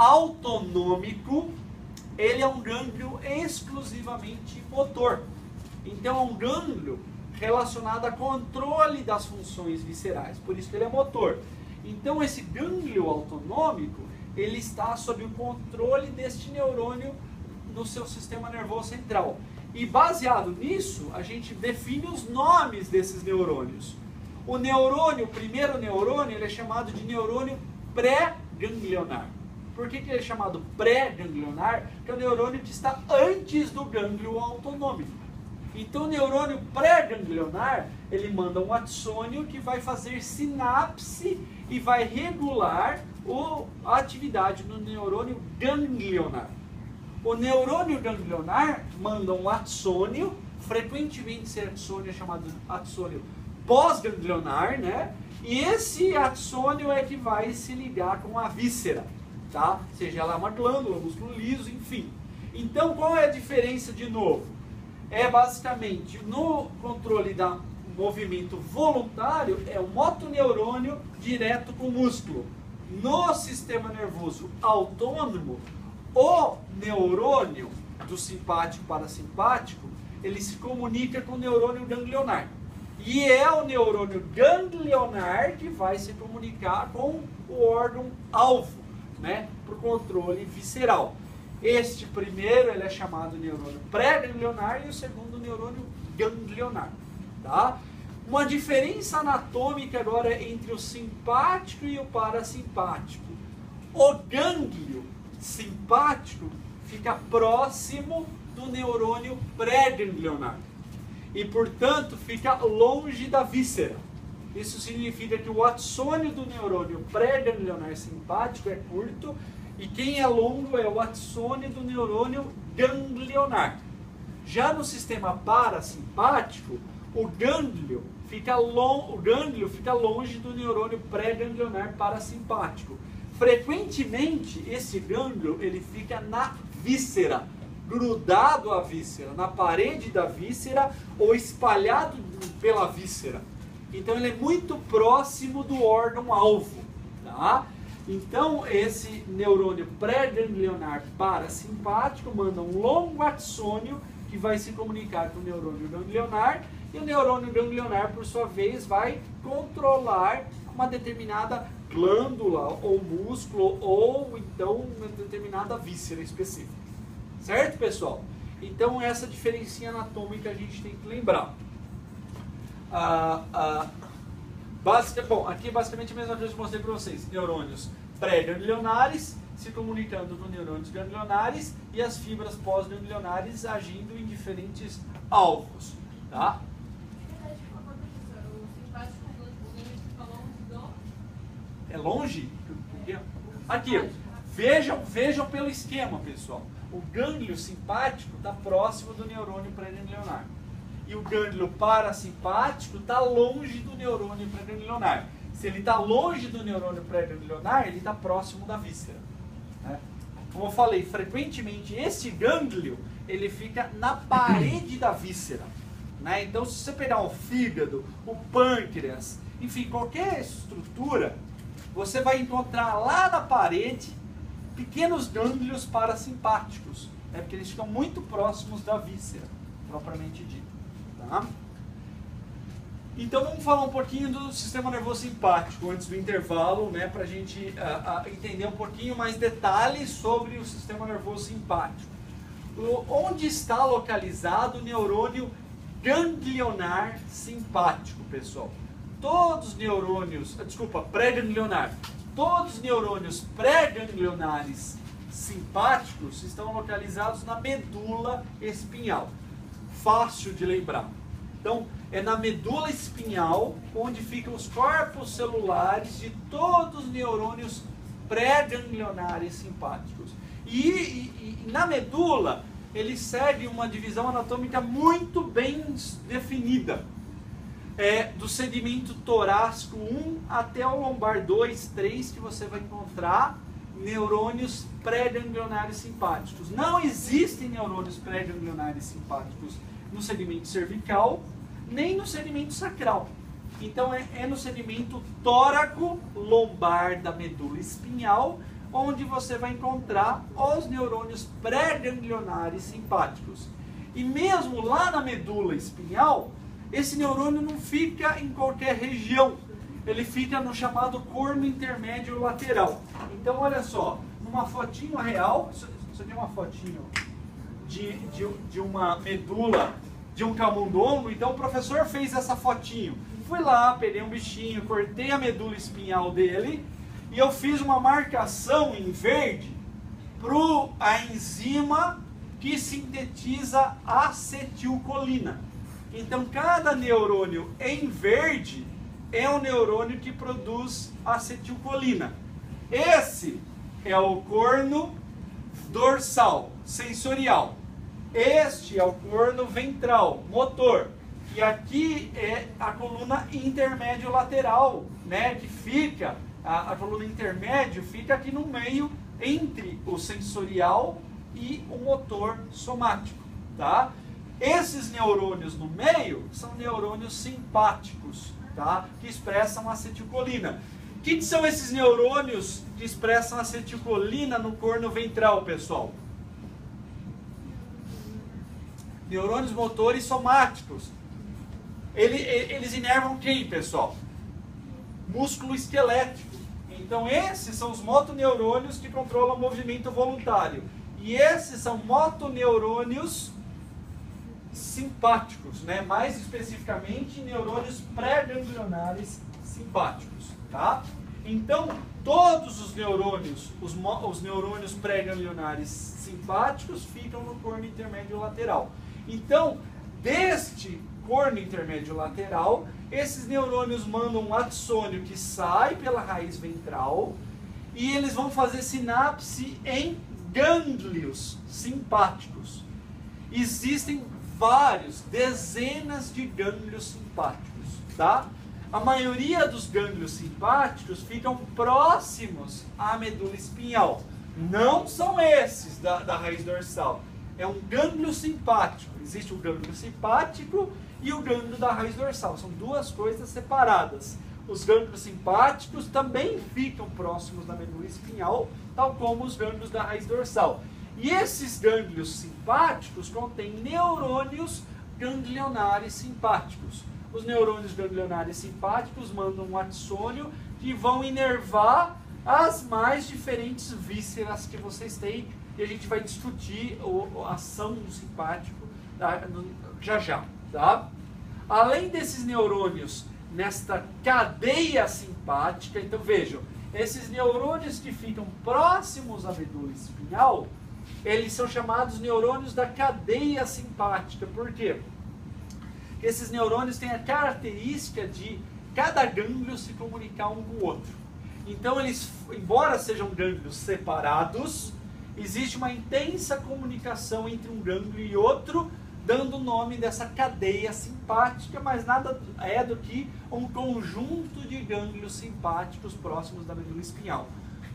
autonômico, ele é um gânglio exclusivamente motor. Então é um gânglio relacionado a controle das funções viscerais, por isso que ele é motor. Então esse gânglio autonômico, ele está sob o controle deste neurônio no seu sistema nervoso central. E baseado nisso, a gente define os nomes desses neurônios. O neurônio, o primeiro neurônio, ele é chamado de neurônio pré-ganglionar. Por que ele é chamado pré-ganglionar? Porque é o neurônio que está antes do gânglio autonômico. Então o neurônio pré-ganglionar, ele manda um axônio que vai fazer sinapse e vai regular a atividade do neurônio ganglionar. O neurônio ganglionar manda um axônio, frequentemente esse axônio é chamado axônio pós-ganglionar, né? E esse axônio é que vai se ligar com a víscera, tá? Seja ela uma glândula, músculo liso, enfim. Então, qual é a diferença de novo? É basicamente, no controle do movimento voluntário, é o motoneurônio direto com o músculo. No sistema nervoso autônomo, o neurônio do simpático parasimpático, ele se comunica com o neurônio ganglionar. E é o neurônio ganglionar que vai se comunicar com o órgão-alvo, né, para o controle visceral. Este primeiro ele é chamado neurônio pré-ganglionar e o segundo neurônio ganglionar. Tá? Uma diferença anatômica agora entre o simpático e o parasimpático. O gânglio simpático fica próximo do neurônio pré-ganglionar e, portanto, fica longe da víscera. Isso significa que o axônio do neurônio pré-ganglionar simpático é curto e quem é longo é o axônio do neurônio ganglionar. Já no sistema parasimpático, o gânglio fica longe do neurônio pré-ganglionar parasimpático. Frequentemente, esse gânglio ele fica na víscera, grudado à víscera, na parede da víscera ou espalhado pela víscera. Então ele é muito próximo do órgão-alvo. Tá? Então esse neurônio pré-ganglionar parasimpático manda um longo axônio que vai se comunicar com o neurônio ganglionar e o neurônio ganglionar, por sua vez, vai controlar uma determinada glândula ou músculo ou então uma determinada víscera específica. Certo, pessoal? Então essa diferença anatômica a gente tem que lembrar. Bom, aqui basicamente a mesma coisa que eu mostrei para vocês. Neurônios pré-ganglionares se comunicando com neurônios ganglionares e as fibras pós-ganglionares agindo em diferentes alvos. Tá? É longe? Aqui, vejam pelo esquema, pessoal. O gânglio simpático está próximo do neurônio pré-ganglionar. E o gânglio parasimpático está longe do neurônio pré-ganglionar. Se ele está longe do neurônio pré-ganglionar, ele está próximo da víscera. Né? Como eu falei, frequentemente esse gânglio ele fica na parede da víscera. Né? Então, se você pegar o fígado, o pâncreas, enfim, qualquer estrutura, você vai encontrar lá na parede pequenos gânglios parasimpáticos, né? Porque eles ficam muito próximos da víscera, propriamente dito. Tá? Então vamos falar um pouquinho do sistema nervoso simpático antes do intervalo, né? Para a gente entender um pouquinho mais detalhes sobre o sistema nervoso simpático. Onde está localizado o neurônio ganglionar simpático, pessoal? Todos os neurônios, pré-ganglionar. Todos os neurônios pré-ganglionares simpáticos estão localizados na medula espinhal. Fácil de lembrar. Então, é na medula espinhal onde ficam os corpos celulares de todos os neurônios pré-ganglionares simpáticos. E na medula, ele segue uma divisão anatômica muito bem definida. Do segmento torácico 1 até o lombar 2, 3, que você vai encontrar neurônios pré-ganglionares simpáticos. Não existem neurônios pré-ganglionares simpáticos no segmento cervical, nem no segmento sacral. Então é no segmento tóraco-lombar da medula espinhal, onde você vai encontrar os neurônios pré-ganglionares simpáticos. E mesmo lá na medula espinhal, esse neurônio não fica em qualquer região, ele fica no chamado corno intermédio lateral. Então olha só, numa fotinho real, isso aqui é uma fotinho de uma medula de um camundongo. Então o professor fez essa fotinho. Fui lá, peguei um bichinho, cortei a medula espinhal dele e eu fiz uma marcação em verde para a enzima que sintetiza acetilcolina. Então cada neurônio em verde é o neurônio que produz acetilcolina. Esse é o corno dorsal, sensorial. Este é o corno ventral, motor. E aqui é a coluna intermédio lateral, né? Que fica, a coluna intermédio fica aqui no meio entre o sensorial e o motor somático, tá? Esses neurônios no meio são neurônios simpáticos, tá? Que expressam acetilcolina. O que são esses neurônios que expressam acetilcolina no corno ventral, pessoal? Neurônios motores somáticos. Eles inervam quem, pessoal? Músculo esquelético. Então esses são os motoneurônios que controlam o movimento voluntário. E esses são motoneurônios simpáticos, né? Mais especificamente neurônios pré-ganglionares simpáticos, tá? Então todos os neurônios, os neurônios pré-ganglionares simpáticos ficam no corno intermédio lateral. Então, deste corno intermédio lateral, esses neurônios mandam um axônio que sai pela raiz ventral e eles vão fazer sinapse em gânglios simpáticos. Existem dezenas de gânglios simpáticos, tá? A maioria dos gânglios simpáticos ficam próximos à medula espinhal. Não são esses da raiz dorsal. É um gânglio simpático. Existe o gânglio simpático e o gânglio da raiz dorsal. São duas coisas separadas. Os gânglios simpáticos também ficam próximos da medula espinhal, tal como os gânglios da raiz dorsal. E esses gânglios simpáticos contêm neurônios ganglionares simpáticos. Os neurônios ganglionares simpáticos mandam um axônio que vão inervar as mais diferentes vísceras que vocês têm. E a gente vai discutir a ação do simpático já já, tá? Além desses neurônios nesta cadeia simpática, então vejam, esses neurônios que ficam próximos à medula espinhal, eles são chamados neurônios da cadeia simpática. Por quê? Esses neurônios têm a característica de cada gânglio se comunicar um com o outro. Então eles, embora sejam gânglios separados, existe uma intensa comunicação entre um gânglio e outro, dando o nome dessa cadeia simpática, mas nada é do que um conjunto de gânglios simpáticos próximos da medula espinhal.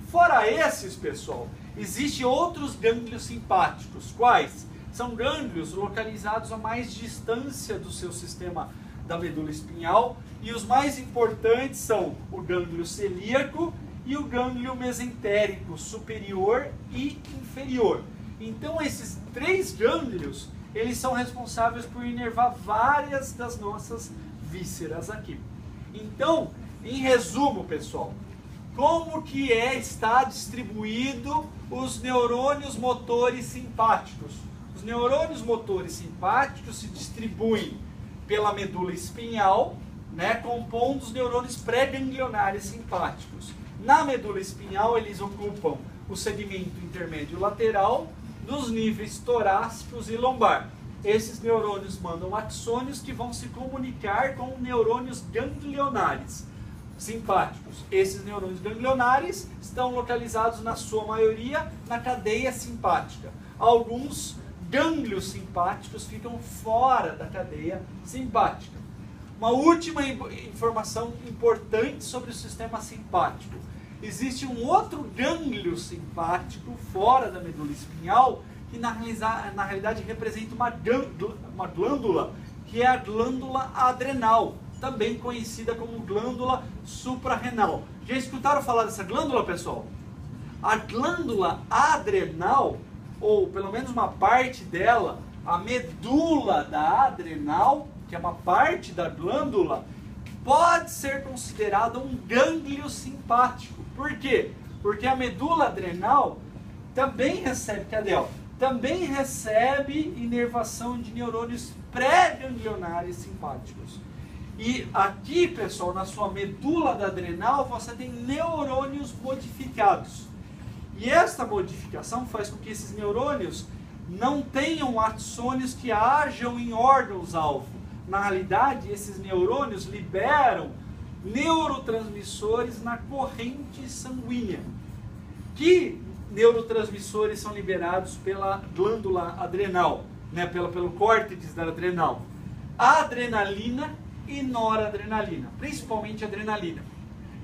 Fora esses, pessoal, existem outros gânglios simpáticos. Quais? São gânglios localizados a mais distância do seu sistema da medula espinhal, e os mais importantes são o gânglio celíaco e o gânglio mesentérico superior e inferior. Então esses três gânglios, eles são responsáveis por inervar várias das nossas vísceras aqui. Então, em resumo, pessoal, como que está distribuído os neurônios motores simpáticos? Os neurônios motores simpáticos se distribuem pela medula espinhal, né, compondo os neurônios pré-ganglionares simpáticos. Na medula espinhal, eles ocupam o segmento intermédio lateral dos níveis torácicos e lombar. Esses neurônios mandam axônios que vão se comunicar com neurônios ganglionares simpáticos. Esses neurônios ganglionares estão localizados, na sua maioria, na cadeia simpática. Alguns gânglios simpáticos ficam fora da cadeia simpática. Uma última informação importante sobre o sistema simpático. Existe um outro gânglio simpático fora da medula espinhal que na realidade representa uma glândula, que é a glândula adrenal, também conhecida como glândula suprarrenal. Já escutaram falar dessa glândula, pessoal? A glândula adrenal, ou pelo menos uma parte dela, a medula da adrenal, que é uma parte da glândula, pode ser considerada um gânglio simpático. Por quê? Porque a medula adrenal também recebe, cadê, ó? Também recebe inervação de neurônios pré-ganglionares simpáticos. E aqui, pessoal, na sua medula da adrenal, você tem neurônios modificados. E esta modificação faz com que esses neurônios não tenham axônios que ajam em órgãos-alvo. Na realidade, esses neurônios liberam neurotransmissores na corrente sanguínea. Que neurotransmissores são liberados pela glândula adrenal, né, pelo córtex da adrenal? A adrenalina e noradrenalina, principalmente a adrenalina.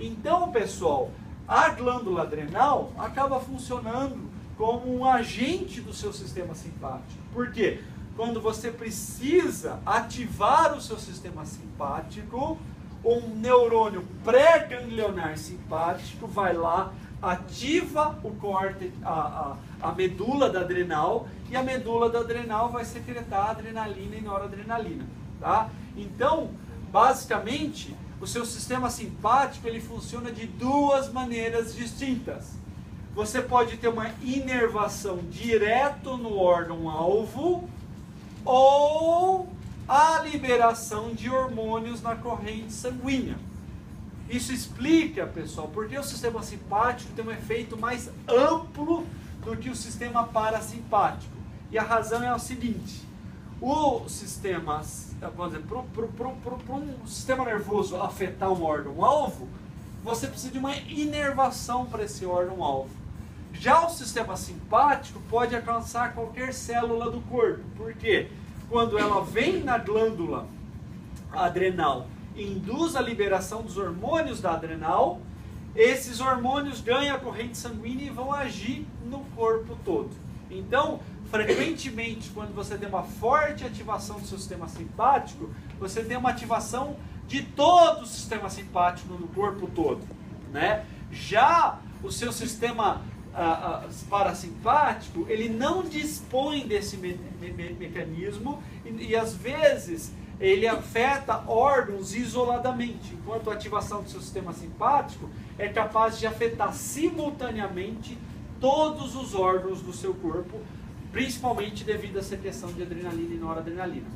Então, pessoal, a glândula adrenal acaba funcionando como um agente do seu sistema simpático. Por quê? Quando você precisa ativar o seu sistema simpático, um neurônio pré-ganglionar simpático vai lá, ativa o córtex, a medula da adrenal, e a medula da adrenal vai secretar adrenalina e noradrenalina, tá? Então, basicamente, o seu sistema simpático ele funciona de duas maneiras distintas. Você pode ter uma inervação direto no órgão-alvo ou a liberação de hormônios na corrente sanguínea. Isso explica, pessoal, porque o sistema simpático tem um efeito mais amplo do que o sistema parasimpático. E a razão é o seguinte: o sistema, vamos dizer, para um sistema nervoso afetar um órgão-alvo, você precisa de uma inervação para esse órgão-alvo. Já o sistema simpático pode alcançar qualquer célula do corpo. Por quê? Quando ela vem na glândula adrenal e induz a liberação dos hormônios da adrenal, esses hormônios ganham a corrente sanguínea e vão agir no corpo todo. Então, frequentemente, quando você tem uma forte ativação do seu sistema simpático, você tem uma ativação de todo o sistema simpático no corpo todo, né? Já o seu sistema parasimpático, ele não dispõe desse mecanismo e às vezes ele afeta órgãos isoladamente, enquanto a ativação do seu sistema simpático é capaz de afetar simultaneamente todos os órgãos do seu corpo, principalmente devido à secreção de adrenalina e noradrenalina.